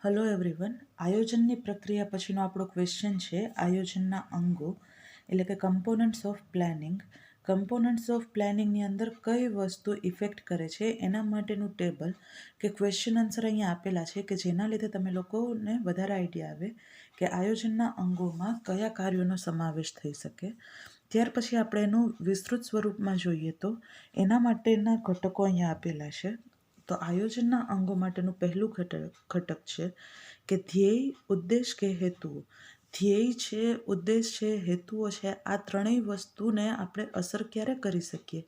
Hello everyone. આયોજનની પ્રક્રિયા પછીનો આપણો ક્વેશ્ચન છે આયોજનના અંગો એટલે કે components of planning. Components of પ્લાનિંગની અંદર કઈ વસ્તુ ઇફેક્ટ કરે છે એના માટેનું ટેબલ કે ક્વેશ્ચન આન્સર અહીંયા આપેલા છે કે જેના લીધે તમે લોકોને વધારે આઈડિયા આવે કે આયોજનના અંગોમાં કયા કાર્યોનો સમાવેશ થઈ શકે. ત્યાર પછી આપણે એનું વિસ્તૃત સ્વરૂપમાં જોઈએ તો એના માટેના ઘટકો અહીંયા આપેલા છે. તો આયોજનના અંગો માટેનું પહેલું ઘટક છે કે ધ્યેય, ઉદ્દેશ કે હેતુઓ. ધ્યેય છે, ઉદ્દેશ છે, હેતુઓ છે, આ ત્રણેય વસ્તુને આપણે અસર ક્યારે કરી શકીએ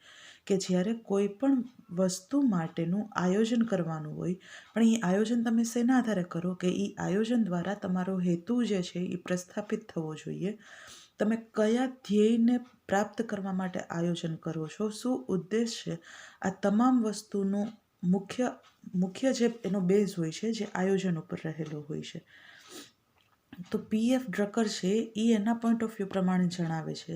કે જ્યારે કોઈ પણ વસ્તુ માટેનું આયોજન કરવાનું હોય, પણ એ આયોજન તમે શેના આધારે કરો કે એ આયોજન દ્વારા તમારો હેતુ જે છે એ પ્રસ્થાપિત થવો જોઈએ. તમે કયા ધ્યેયને પ્રાપ્ત કરવા માટે આયોજન કરો છો, શું ઉદ્દેશ છે, આ તમામ વસ્તુનું મુખ્ય જે એનો બેઝ હોય છે જે આયોજન ઉપર રહેલો હોય છે. તો પીએફ ડ્રકર છે એ એના પોઈન્ટ ઓફ વ્યૂ પ્રમાણે જણાવે છે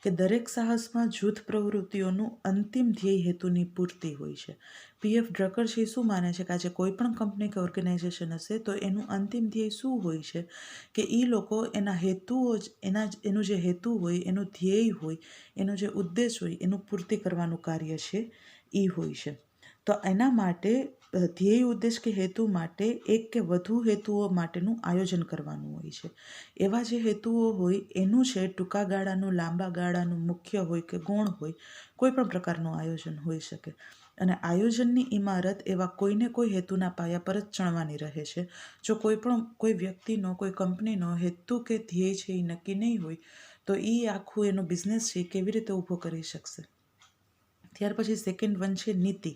કે દરેક સાહસમાં જૂથ પ્રવૃત્તિઓનું અંતિમ ધ્યેય હેતુની પૂર્તિ હોય છે. પીએફ ડ્રકર છે એ શું માને છે કે આજે કોઈ પણ કંપની કે ઓર્ગેનાઇઝેશન હશે તો એનું અંતિમ ધ્યેય શું હોય છે કે એ લોકો એના હેતુઓ એનું જે હેતુ હોય, એનું ધ્યેય હોય, એનો જે ઉદ્દેશ હોય એનું પૂર્તિ કરવાનું કાર્ય છે એ હોય છે. તો એના માટે ધ્યેય, ઉદ્દેશ કે હેતુ માટે એક કે વધુ હેતુઓ માટેનું આયોજન કરવાનું હોય છે. એવા જે હેતુઓ હોય એનું છે ટૂંકા ગાળાનું, લાંબા ગાળાનું, મુખ્ય હોય કે ગૌણ હોય, કોઈ પણ પ્રકારનું આયોજન હોઈ શકે. અને આયોજનની ઇમારત એવા કોઈને કોઈ હેતુના પાયા પર જ ચણવાની રહે છે. જો કોઈ વ્યક્તિનો, કોઈ કંપનીનો હેતુ કે ધ્યેય છે એ નક્કી નહીં હોય તો એ આખું એનો બિઝનેસ છે એ કેવી રીતે ઊભો કરી શકશે. ત્યાર પછી સેકન્ડ વન છે નીતિ.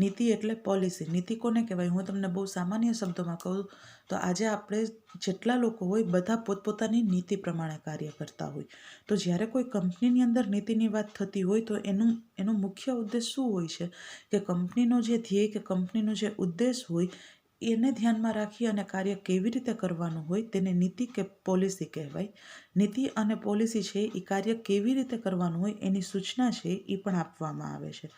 નીતિ એટલે પોલિસી. નીતિ કોને કહેવાય? હું તમને બહુ સામાન્ય શબ્દોમાં કહું તો આજે આપણે જેટલા લોકો હોય બધા પોતપોતાની નીતિ પ્રમાણે કાર્ય કરતા હોય. તો જ્યારે કોઈ કંપનીની અંદર નીતિની વાત થતી હોય તો એનો મુખ્ય ઉદ્દેશ શું હોય છે કે કંપનીનો જે ધ્યેય કે કંપનીનો જે ઉદ્દેશ હોય એને ધ્યાનમાં રાખી અને કાર્ય કેવી રીતે કરવાનું હોય તેને નીતિ કે પોલિસી કહેવાય. નીતિ અને પોલિસી છે એ કાર્ય કેવી રીતે કરવાનું હોય એની સૂચના છે એ પણ આપવામાં આવે છે.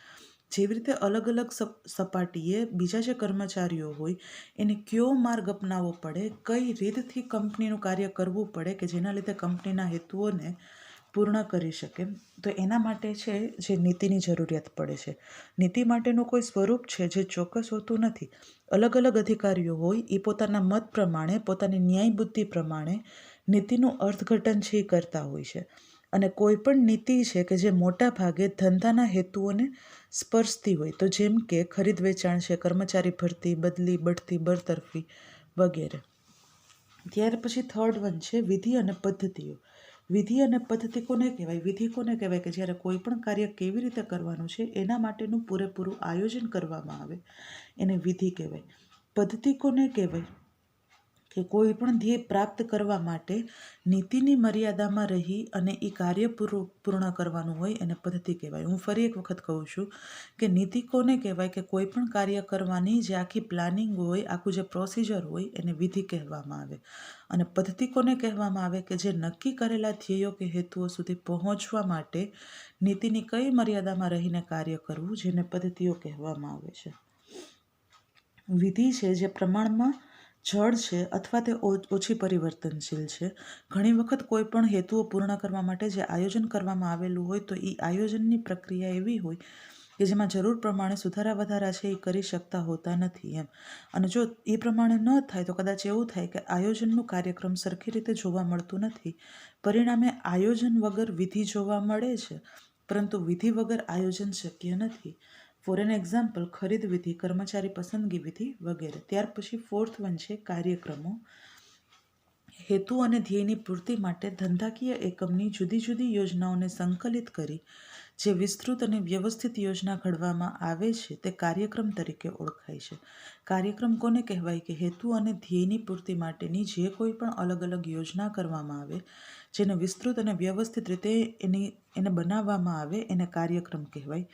જેવી રીતે અલગ અલગ સપાટીએ બીજા જે કર્મચારીઓ હોય એને કયો માર્ગ અપનાવવો પડે, કઈ રીતથી કંપનીનું કાર્ય કરવું પડે કે જેના લીધે કંપનીના હેતુઓને પૂર્ણ કરી શકે, તો એના માટે છે જે નીતિની જરૂરિયાત પડે છે. નીતિ માટેનું કોઈ સ્વરૂપ છે જે ચોક્કસ હોતું નથી. અલગ અલગ અધિકારીઓ હોય એ પોતાના મત પ્રમાણે, પોતાની ન્યાય બુદ્ધિ પ્રમાણે નીતિનું અર્થઘટન છે એ કરતા હોય છે. અને કોઈ પણ નીતિ છે કે જે મોટા ભાગે ધંધાના હેતુઓને સ્પર્શતી હોય, તો જેમ કે ખરીદ વેચાણ છે, કર્મચારી ભરતી, બદલી, બઢતી, બરતરફી વગેરે. ત્યાર પછી થર્ડ વન છે વિધિ અને પદ્ધતિઓ. વિધિ અને પદ્ધતિ કોને કહેવાય? વિધિ કોને કહેવાય કે જ્યારે કોઈ પણ કાર્ય કેવી રીતે કરવાનું છે એના માટેનું પૂરેપૂરું આયોજન કરવામાં આવે એને વિધિ કહેવાય. પદ્ધતિ કોને કહેવાય કે કોઈ પણ ધ્યેય પ્રાપ્ત કરવા માટે નીતિની મર્યાદામાં રહી અને એ કાર્ય પૂર્ણ કરવાનું હોય એને પદ્ધતિ કહેવાય. હું ફરી એક વખત કહું છું કે નીતિ કોને કહેવાય કે કોઈ પણ કાર્ય કરવાની જે આખી પ્લાનિંગ હોય, આખું જે પ્રોસિજર હોય એને વિધિ કહેવામાં આવે. અને પદ્ધતિ કોને કહેવામાં આવે કે જે નક્કી કરેલા ધ્યેયો કે હેતુઓ સુધી પહોંચવા માટે નીતિની કઈ મર્યાદામાં રહીને કાર્ય કરવું જેને પદ્ધતિઓ કહેવામાં આવે છે. વિધિ છે જે પ્રમાણમાં જડ છે અથવા તે ઓછી પરિવર્તનશીલ છે. ઘણી વખત કોઈ પણ હેતુઓ પૂર્ણ કરવા માટે જે આયોજન કરવામાં આવેલું હોય તો એ આયોજનની પ્રક્રિયા એવી હોય કે જેમાં જરૂર પ્રમાણે સુધારા વધારા છે એ કરી શકતા હોતા નથી એમ. અને જો એ પ્રમાણે ન થાય તો કદાચ એવું થાય કે આયોજનનું કાર્યક્રમ સરખી રીતે જોવા મળતું નથી. પરિણામે આયોજન વગર વિધિ જોવા મળે છે, પરંતુ વિધિ વગર આયોજન શક્ય નથી. ફોર એન એક્ઝામ્પલ, ખરીદ વિધિ, કર્મચારી પસંદગી વિધિ વગેરે. ત્યાર પછી ફોર્થ વન છે કાર્યક્રમો. હેતુ અને ધ્યેયની પૂર્તિ માટે ધંધાકીય એકમની જુદી જુદી યોજનાઓને સંકલિત કરી જે વિસ્તૃત અને વ્યવસ્થિત યોજના ઘડવામાં આવે છે તે કાર્યક્રમ તરીકે ઓળખાય છે. કાર્યક્રમ કોને કહેવાય કે હેતુ અને ધ્યેયની પૂર્તિ માટેની જે કોઈ પણ અલગ અલગ યોજના કરવામાં આવે, જેને વિસ્તૃત અને વ્યવસ્થિત રીતે એને બનાવવામાં આવે એને કાર્યક્રમ કહેવાય.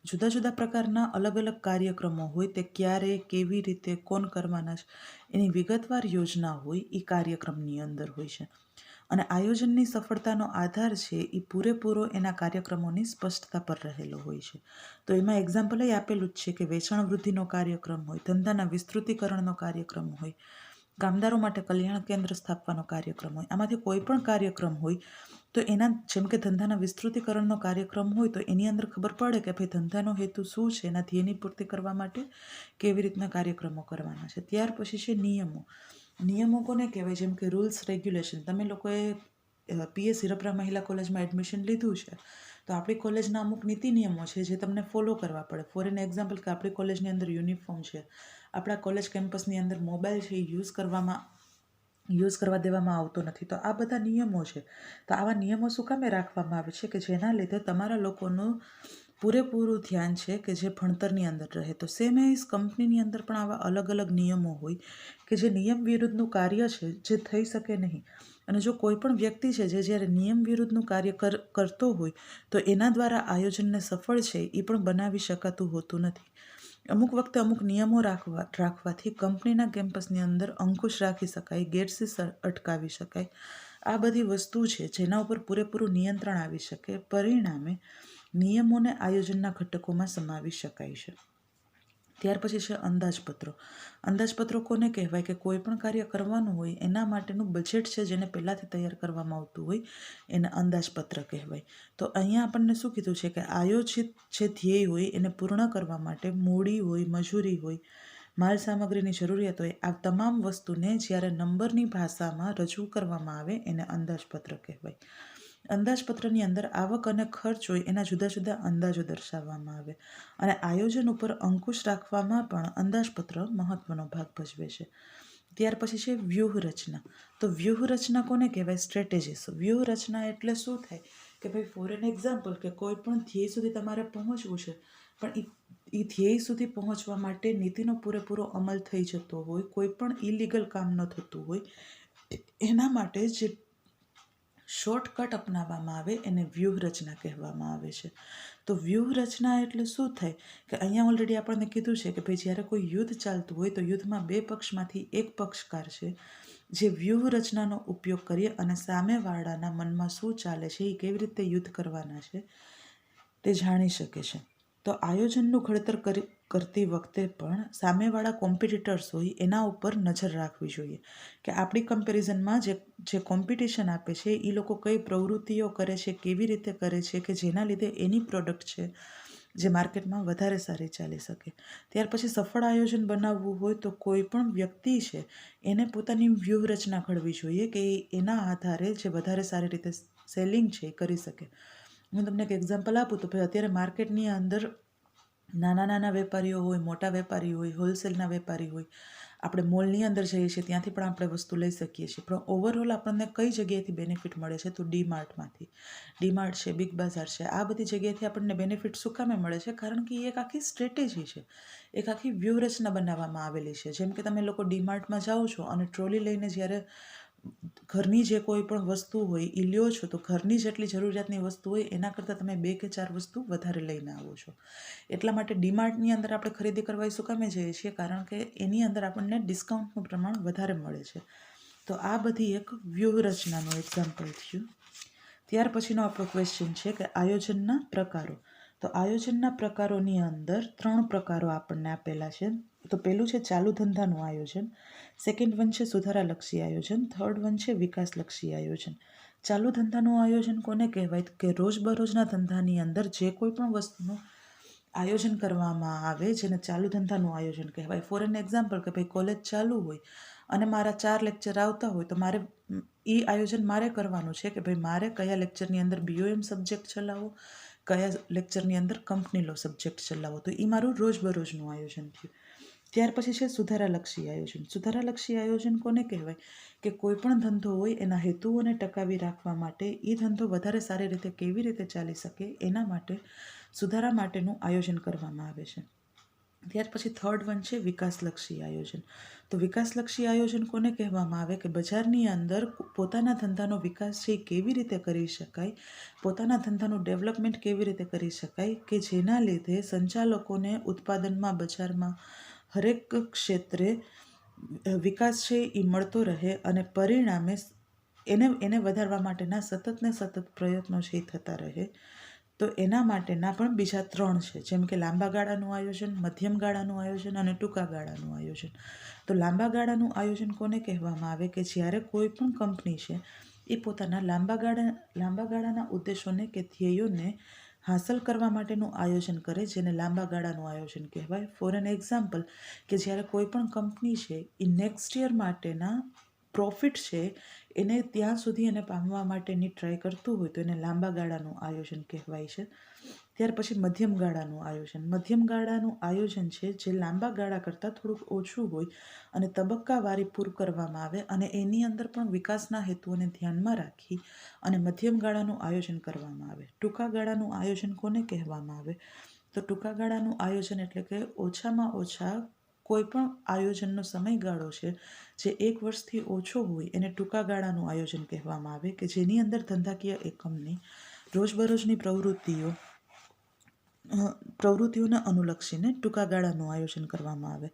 જુદા જુદા પ્રકારના અલગ અલગ કાર્યક્રમો હોય તે ક્યારે, કેવી રીતે, કોણ કરવાના છે એની વિગતવાર યોજના હોય એ કાર્યક્રમની અંદર હોય છે. અને આયોજનની સફળતાનો આધાર છે એ પૂરેપૂરો એના કાર્યક્રમોની સ્પષ્ટતા પર રહેલો હોય છે. તો એમાં એક્ઝામ્પલ એ આપેલું જ છે કે વેચાણ વૃદ્ધિનો કાર્યક્રમ હોય, ધંધાના વિસ્તૃતિકરણનો કાર્યક્રમ હોય, કામદારો માટે કલ્યાણ કેન્દ્ર સ્થાપવાનો કાર્યક્રમ હોય, આમાંથી કોઈ પણ કાર્યક્રમ હોય તો એના જેમ કે ધંધાના વિસ્તૃતિકરણનો કાર્યક્રમ હોય તો એની અંદર ખબર પડે કે ભાઈ ધંધાનો હેતુ શું છે, એના ધ્યેયની પૂર્તિ કરવા માટે કેવી રીતના કાર્યક્રમો કરવાના છે. ત્યાર પછી છે નિયમો. નિયમો કોને કહેવાય? જેમ કે રૂલ્સ રેગ્યુલેશન. તમે લોકોએ PS હિરપરા મહિલા કોલેજમાં એડમિશન લીધું છે તો આપણી કોલેજના અમુક નીતિ નિયમો છે જે તમને ફોલો કરવા પડે. ફોર એન એક્ઝામ્પલ કે આપણી કોલેજની અંદર યુનિફોર્મ છે, આપણા કોલેજ કેમ્પસની અંદર મોબાઈલ છે એ યુઝ કરવા દેવામાં આવતો નથી. તો આ બધા નિયમો છે. તો આવા નિયમો શું કામે રાખવામાં આવે છે? કે જેના લીધે તમારા લોકોનું પૂરેપૂરું ધ્યાન છે કે જે ભણતરની અંદર રહે. તો સેમ એઝ કંપનીની અંદર પણ આવા અલગ અલગ નિયમો હોય કે જે નિયમ વિરુદ્ધનું કાર્ય છે જે થઈ શકે નહીં. અને જો કોઈ પણ વ્યક્તિ છે જે જ્યારે નિયમ વિરુદ્ધનું કાર્ય કરતો હોય તો એના દ્વારા આયોજનને સફળ છે એ પણ બનાવી શકાતું હોતું નથી. અમુક વખતે અમુક નિયમો રાખવાથી કંપનીના કેમ્પસની અંદર અંકુશ રાખી શકાય, ગેરસીસ અટકાવી શકાય. આ બધી વસ્તુ છે જેના ઉપર પૂરેપૂરું નિયંત્રણ આવી શકે. પરિણામે નિયમોને આયોજનના ઘટકોમાં સમાવી શકાય છે. ત્યાર પછી છે અંદાજપત્રો. અંદાજપત્રો કોને કહેવાય? કે કોઈ પણ કાર્ય કરવાનું હોય એના માટેનું બજેટ છે જેને પહેલાંથી તૈયાર કરવામાં આવતું હોય એને અંદાજપત્ર કહેવાય. તો અહીંયા આપણને શું કીધું છે કે આયોજિત જે ધ્યેય હોય એને પૂર્ણ કરવા માટે મૂડી હોય, મજૂરી હોય, માલ સામગ્રીની જરૂરિયાત હોય, આ તમામ વસ્તુને જ્યારે નંબરની ભાષામાં રજૂ કરવામાં આવે એને અંદાજપત્ર કહેવાય. અંદાજપત્રની અંદર આવક અને ખર્ચ હોય એના જુદા જુદા અંદાજો દર્શાવવામાં આવે અને આયોજન ઉપર અંકુશ રાખવામાં પણ અંદાજપત્ર મહત્વનો ભાગ ભજવે છે. ત્યાર પછી છે વ્યૂહરચના. તો વ્યૂહરચના કોને કહેવાય? સ્ટ્રેટેજીસ. વ્યૂહરચના એટલે શું થાય કે ભાઈ ફોર એન એક્ઝામ્પલ કે કોઈ પણ ધ્યેય સુધી તમારે પહોંચવું છે પણ એ ધ્યેય સુધી પહોંચવા માટે નીતિનો પૂરેપૂરો અમલ થઈ જતો હોય, કોઈ પણ ઇલીગલ કામ ન થતું હોય, એના માટે જે શોર્ટકટ અપનાવવામાં આવે એને વ્યૂહરચના કહેવામાં આવે છે. તો વ્યૂહરચના એટલે શું થાય કે અહીંયા ઓલરેડી આપણને કીધું છે કે ભાઈ જ્યારે કોઈ યુદ્ધ ચાલતું હોય તો યુદ્ધમાં બે પક્ષમાંથી એક પક્ષકાર છે જે વ્યૂહરચનાનો ઉપયોગ કરી અને સામેવાળાના મનમાં શું ચાલે છે, એ કેવી રીતે યુદ્ધ કરવાના છે તે જાણી શકે છે. તો આયોજનનું ઘડતર કરતી વખતે પણ સામેવાળા કોમ્પિટિટર્સ હોય એના ઉપર નજર રાખવી જોઈએ કે આપણી કમ્પેરિઝનમાં જે કોમ્પિટિશન આપે છે એ લોકો કઈ પ્રવૃત્તિઓ કરે છે, કેવી રીતે કરે છે કે જેના લીધે એની પ્રોડક્ટ છે જે માર્કેટમાં વધારે સારી ચાલી શકે. ત્યાર પછી સફળ આયોજન બનાવવું હોય તો કોઈ પણ વ્યક્તિ છે એને પોતાની વ્યૂહરચના ઘડવી જોઈએ કે એના આધારે જે વધારે સારી રીતે સેલિંગ છે એ કરી શકે. હું તમને એક એક્ઝામ્પલ આપું તો ભાઈ અત્યારે માર્કેટની અંદર નાના નાના વેપારીઓ હોય, મોટા વેપારી હોય, હોલસેલના વેપારી હોય, આપણે મોલની અંદર જઈએ છીએ ત્યાંથી પણ આપણે વસ્તુ લઈ શકીએ છીએ. પણ ઓવરઓલ આપણને કઈ જગ્યાએથી બેનિફિટ મળે છે? તો ડીમાર્ટમાંથી. ડીમાર્ટ છે, બિગ બજાર છે, આ બધી જગ્યાએથી આપણને બેનિફિટ શું કામે મળે છે? કારણ કે એ એક આખી સ્ટ્રેટેજી છે, એક આખી વ્યૂહરચના બનાવવામાં આવેલી છે. જેમ કે તમે લોકો ડીમાર્ટમાં જાઓ છો અને ટ્રોલી લઈને જ્યારે ઘરની જે કોઈ પણ વસ્તુ હોય એ લ્યો છો તો ઘરની જેટલી જરૂરિયાતની વસ્તુ હોય એના કરતાં તમે 2 કે 4 વસ્તુ વધારે લઈને આવો છો. એટલા માટે ડીમાર્ટની અંદર આપણે ખરીદી કરવા શું કામે જઈએ છીએ? કારણ કે એની અંદર આપણને ડિસ્કાઉન્ટનું પ્રમાણ વધારે મળે છે. તો આ બધી એક વ્યૂહરચનાનું એક્ઝામ્પલ થયું. ત્યાર પછીનો આપણો ક્વેશ્ચન છે કે આયોજનના પ્રકારો. તો આયોજનના પ્રકારોની અંદર 3 પ્રકારો આપણને આપેલા છે. તો પહેલું છે ચાલુ ધંધાનું આયોજન, સેકન્ડ વન છે સુધારાલક્ષી આયોજન, થર્ડ વન છે વિકાસલક્ષી આયોજન. ચાલુ ધંધાનું આયોજન કોને કહેવાય? કે રોજબરોજના ધંધાની અંદર જે કોઈ પણ વસ્તુનું આયોજન કરવામાં આવે જેને ચાલુ ધંધાનું આયોજન કહેવાય. ફોર એન એક્ઝામ્પલ કે ભાઈ કોલેજ ચાલુ હોય અને મારા 4 લેક્ચર આવતા હોય તો મારે એ આયોજન મારે કરવાનું છે કે ભાઈ મારે કયા લેક્ચરની અંદર BOM સબ્જેક્ટ ચલાવવો, કયા લેક્ચરની અંદર કંપની લો સબ્જેક્ટ ચલાવવો. તો એ મારું રોજબરોજનું આયોજન થયું. ત્યાર પછી છે સુધારાલક્ષી આયોજન. સુધારાલક્ષી આયોજન કોને કહેવાય? કે કોઈ પણ ધંધો હોય એના હેતુઓને ટકાવી રાખવા માટે એ ધંધો વધારે સારી રીતે કેવી રીતે ચાલી શકે એના માટે સુધારા માટેનું આયોજન કરવામાં આવે છે. ત્યાર પછી થર્ડ વન છે વિકાસલક્ષી આયોજન. તો વિકાસલક્ષી આયોજન કોને કહેવામાં આવે? કે બજારની અંદર પોતાના ધંધાનો વિકાસ છે એ કેવી રીતે કરી શકાય, પોતાના ધંધાનું ડેવલપમેન્ટ કેવી રીતે કરી શકાય કે જેના લીધે સંચાલકોને ઉત્પાદનમાં, બજારમાં હરેક ક્ષેત્રે વિકાસ છે એ મળતો રહે અને પરિણામે એને વધારવા માટેના સતત ને સતત પ્રયત્નો છે એ થતા રહે. તો એના માટેના પણ બીજા 3 છે, જેમ કે લાંબા ગાળાનું આયોજન, મધ્યમ ગાળાનું આયોજન અને ટૂંકા ગાળાનું આયોજન. તો લાંબા ગાળાનું આયોજન કોને કહેવામાં આવે કે જ્યારે કોઈ પણ કંપની છે એ પોતાના લાંબા ગાળાના ઉદ્દેશોને કે ધ્યેયોને હાંસલ કરવા માટેનું આયોજન કરે, જેને લાંબા ગાળાનું આયોજન કહેવાય. ફોર એન એક્ઝામ્પલ, કે જ્યારે કોઈ પણ કંપની છે એ નેક્સ્ટ યર માટેના પ્રોફિટ છે એને ત્યાં સુધી એને પામવા માટેની ટ્રાય કરતું હોય તો એને લાંબા ગાળાનું આયોજન કહેવાય છે. ત્યાર પછી મધ્યમ ગાળાનું આયોજન. મધ્યમ ગાળાનું આયોજન છે જે લાંબા ગાળા કરતાં થોડુંક ઓછું હોય અને તબક્કાવારી પૂરું કરવામાં આવે અને એની અંદર પણ વિકાસના હેતુઓને ધ્યાનમાં રાખી અને મધ્યમ ગાળાનું આયોજન કરવામાં આવે. ટૂંકા ગાળાનું આયોજન કોને કહેવામાં આવે? તો ટૂંકા ગાળાનું આયોજન એટલે કે ઓછામાં ઓછા કોઈ પણ આયોજનનો સમયગાળો છે જે 1 વર્ષથી ઓછો હોય એને ટૂંકા ગાળાનું આયોજન કહેવામાં આવે, કે જેની અંદર ધંધાકીય એકમની રોજબરોજની પ્રવૃત્તિઓને અનુલક્ષીને ટૂંકા ગાળાનું આયોજન કરવામાં આવે.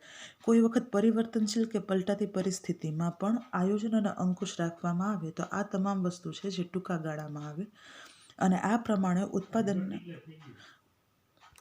કોઈ વખત પરિવર્તનશીલ કે પલટાતી પરિસ્થિતિમાં પણ આયોજન અને અંકુશ રાખવામાં આવે તો આ તમામ વસ્તુ છે જે ટૂંકા ગાળામાં આવે અને આ પ્રમાણે